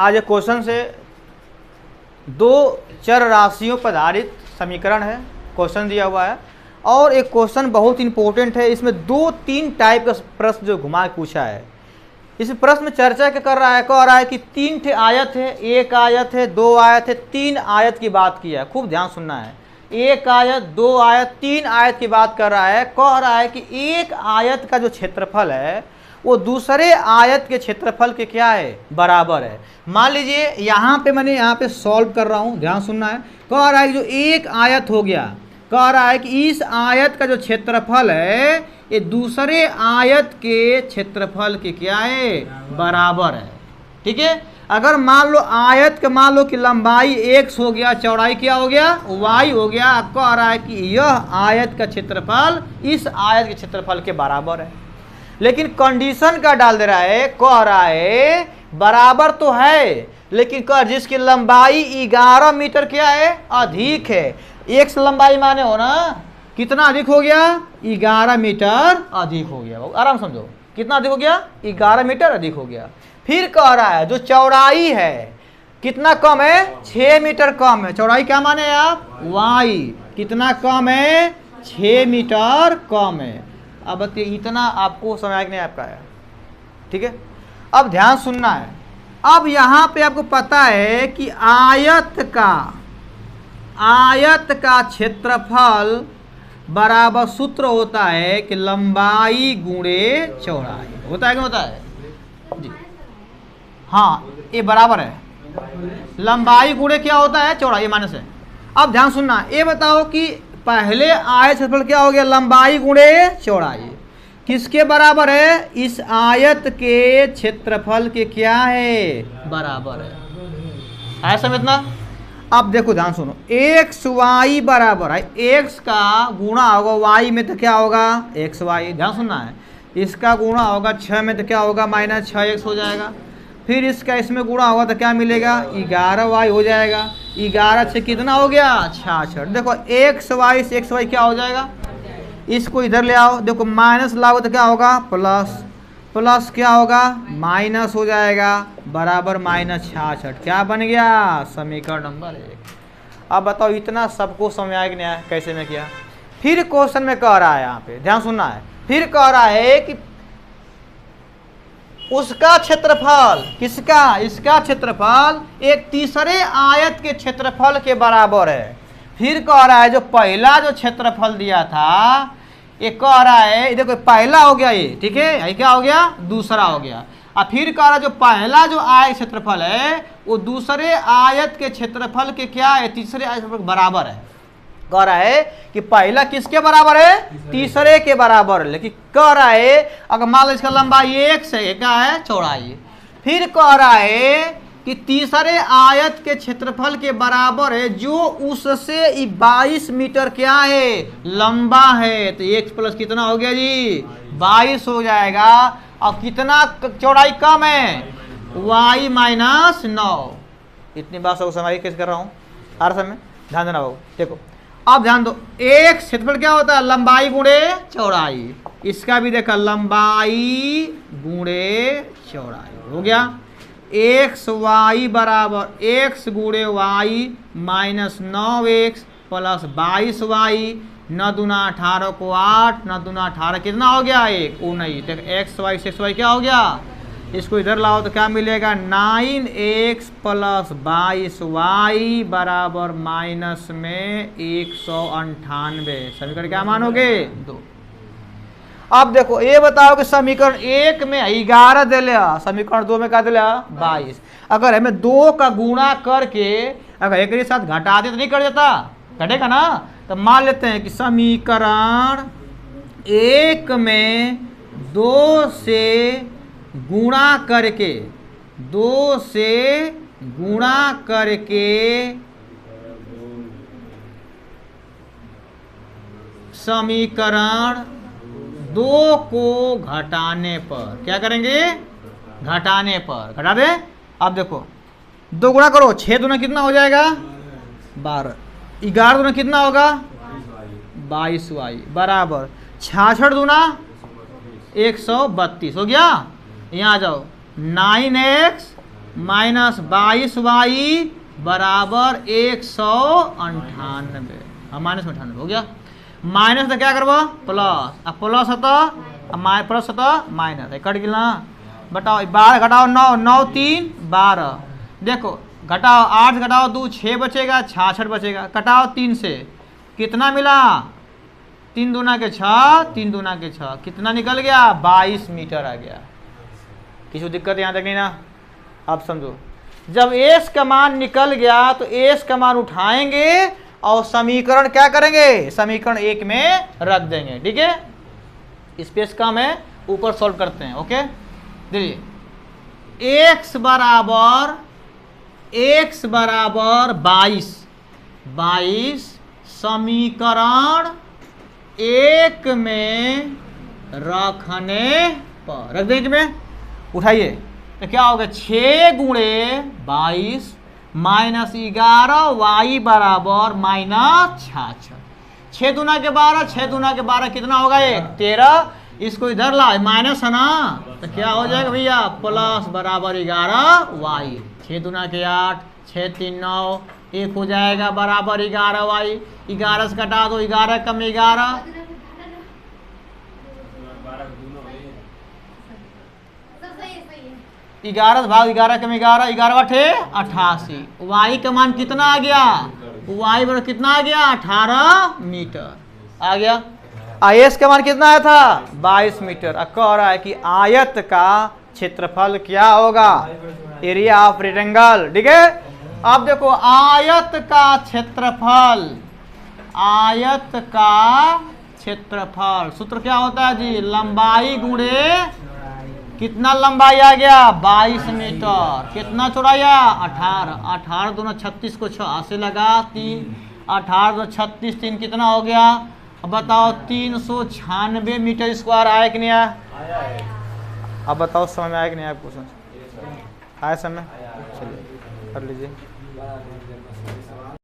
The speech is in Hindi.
आज एक क्वेश्चन से दो चर राशियों पर आधारित समीकरण है, क्वेश्चन दिया हुआ है। और एक क्वेश्चन बहुत इंपॉर्टेंट है, इसमें 2-3 टाइप का प्रश्न जो घुमा के पूछा है। इस प्रश्न में चर्चा क्या कर रहा है, कह रहा है कि 3 ठे आयत है, 1 आयत है, 2 आयत है, 3 आयत की बात की है। खूब ध्यान सुनना है, 1 आयत, 2 आयत, 3 आयत की बात कर रहा है। कह रहा है कि एक आयत का जो क्षेत्रफल है वो दूसरे आयत के क्षेत्रफल के क्या है, बराबर है। मान लीजिए यहाँ पे मैंने यहाँ पे सॉल्व कर रहा हूँ, ध्यान सुनना है। कह रहा है कि जो एक आयत हो गया, कह रहा है कि इस आयत का जो क्षेत्रफल है ये दूसरे आयत के क्षेत्रफल के क्या है, बराबर है। ठीक है, अगर मान लो आयत का मान लो कि लंबाई x हो गया, चौड़ाई क्या हो गया, y हो गया। अब कह रहा है कि यह आयत का क्षेत्रफल इस आयत के क्षेत्रफल के बराबर है। लेकिन कंडीशन का डाल दे रहा है, कह रहा है बराबर तो है लेकिन कह जिसकी लंबाई 11 मीटर क्या है, अधिक है। x लंबाई माने हो ना, कितना अधिक हो गया, 11 मीटर अधिक हो गया। आराम समझो, कितना अधिक हो गया, 11 मीटर अधिक हो गया। फिर कह रहा है जो चौड़ाई है कितना कम है, 6 मीटर कम है। चौड़ाई क्या माने आप, y कितना कम है, 6 मीटर कम है। अब इतना आपको समझ नहीं आपका है, ठीक है। अब ध्यान सुनना है, अब यहाँ पे आपको पता है कि आयत का क्षेत्रफल बराबर सूत्र होता है कि लंबाई गुणे चौड़ाई। होता है कि होता है जी, हाँ ये बराबर है, लंबाई गुणे क्या होता है, चौड़ाई माइनस है। अब ध्यान सुनना, ये बताओ कि पहले आयत क्षेत्रफल क्या हो गया, लंबाई गुणे चौड़ाई, किसके बराबर है, इस आयत के क्षेत्रफल के क्या है, बराबर है। ऐसा समझना। अब देखो ध्यान सुनो, एक्स वाई बराबर है, एक्स का गुणा होगा वाई में तो क्या होगा, एक्स वाई। ध्यान सुनना है, इसका गुणा होगा 6 में तो क्या होगा, -6x हो जाएगा। फिर इसका इसमें गुणा होगा तो क्या मिलेगा, 11y हो जाएगा। 11 से कितना हो गया, 66। देखो एक्स वाई से एक्स वाई क्या हो जाएगा, इसको इधर ले आओ, देखो माइनस लाओ तो क्या होगा, प्लस, प्लस क्या होगा, माइनस हो जाएगा, बराबर -66। क्या बन गया, समीकरण नंबर 1। अब बताओ इतना सबको समझ आया कि नहीं आया, कैसे में किया। फिर क्वेश्चन में कह रहा है, यहाँ पे ध्यान सुनना है, फिर कह रहा है कि उसका क्षेत्रफल, किसका, इसका क्षेत्रफल एक तीसरे आयत के क्षेत्रफल के बराबर है। फिर कह रहा है जो पहला जो क्षेत्रफल दिया था, ये कह रहा है देखो पहला हो गया ये, ठीक है, ये क्या हो गया, दूसरा हो गया। और फिर कह रहा है जो पहला जो आयत क्षेत्रफल है वो दूसरे आयत के क्षेत्रफल के क्या है, तीसरे आयत क्षेत्रफल बराबर है। कह रहा है कि पहला किसके बराबर है, तीसरे के बराबर है। लेकिन कह रहा है अगर मान लो इसका लंबाई x है, क्या है, चौड़ाई। फिर कह रहा है कि तीसरे आयत के क्षेत्रफल के बराबर है जो उससे 22 मीटर क्या है, लंबा है। तो x प्लस कितना हो गया जी, 22 हो जाएगा। और कितना चौड़ाई कम है, y -9। इतनी बात सबको समझ कैसे कर रहा हूँ, हर समय ध्यान देना बाबू। देखो अब ध्यान दो, एक क्षेत्रफल क्या होता है, लंबाई गुणे चौड़ाई। इसका भी देखा, लंबाई गुणे चौड़ाई हो गया। एक्स वाई बराबर x गुणे वाई -9x प्लस 22y। 9 दूना 18 को 8, 9 दूना 18 कितना हो गया, 1, 19। देखो एक्स वाई से क्या हो गया, इसको इधर लाओ तो क्या मिलेगा, 9x प्लस 22y बराबर माइनस में 198। समीकरण क्या मानोगे, 2। अब देखो ये बताओ कि समीकरण 1 में 11 दे लिया, समीकरण 2 में क्या दे लिया, 22। अगर हमें 2 का गुणा करके अगर एक के साथ घटा दे तो नहीं कर देता, घटेगा ना। तो मान लेते हैं कि समीकरण 1 में 2 से गुणा करके, 2 से गुणा करके समीकरण 2 को घटाने पर क्या करेंगे, घटाने पर घटा दे। अब देखो 2 गुणा करो, 6 दूना कितना हो जाएगा, 12। 11 दूना कितना होगा, 22y बराबर 66 दूना 132 हो गया। यहाँ आ जाओ, 9x माइनस 22y बराबर 198। माइनस में 98 हो गया। माइनस तो क्या करबो प्लस, अब प्लस है तो प्लस है तो माइनस, कट गया ना। बताओ 12 घटाओ 9, 9 3 12। देखो घटाओ 8 घटाओ 2 6 बचेगा, 66 बचेगा। कटाओ 3 से कितना मिला, 3 दूना के 6, 3 दूना के 6, कितना निकल गया 22 मीटर आ गया। किसी दिक्कत यहाँ तक नहीं ना। अब समझो, जब एस का मान निकल गया तो एस का मान उठाएंगे और समीकरण क्या करेंगे, समीकरण 1 में रख देंगे। ठीक है, स्पेस कम है, ऊपर सॉल्व करते हैं। ओके, देखिए x बराबर 22 समीकरण 1 में रखने पर, रख देंगे में उठाइए तो क्या होगा 6 गुणे 22 माइनस 11y बराबर माइनस 66। 6 दूना के 12, 6 दूना के 12 कितना होगा 1 13। इसको इधर ला, माइनस है ना, तो क्या हो जाएगा भैया प्लस बराबर 11y। 6 दूना के 8, 6 3 9, 1 हो जाएगा बराबर 11y। 11 से घटा दो, 11 कम 11, 11 भाग 11 कम 11, 11 बटे 88। y का मान कितना आ गया, y बराबर कितना आ गया 18 मीटर आ गया। आयस का मान कितना आया था 22 मीटर। अब कह रहा है कि आयत का क्षेत्रफल क्या होगा, एरिया ऑफ रेक्टेंगल। ठीक है, अब देखो आयत का क्षेत्रफल, आयत का क्षेत्रफल सूत्र क्या होता है जी, लंबाई गुणे कितना लंबाई आ गया 22 मीटर, कितना चौड़ाई 18, 18 दूना 36 को 6 से लगा 3, 18 दूना 36, 3 कितना हो गया, अब बताओ 396 मीटर स्क्वायर आया कि नहीं आया। अब बताओ समझ में आया कि नहीं आया, क्वेश्चन आया समझ, चलिए कर लीजिए।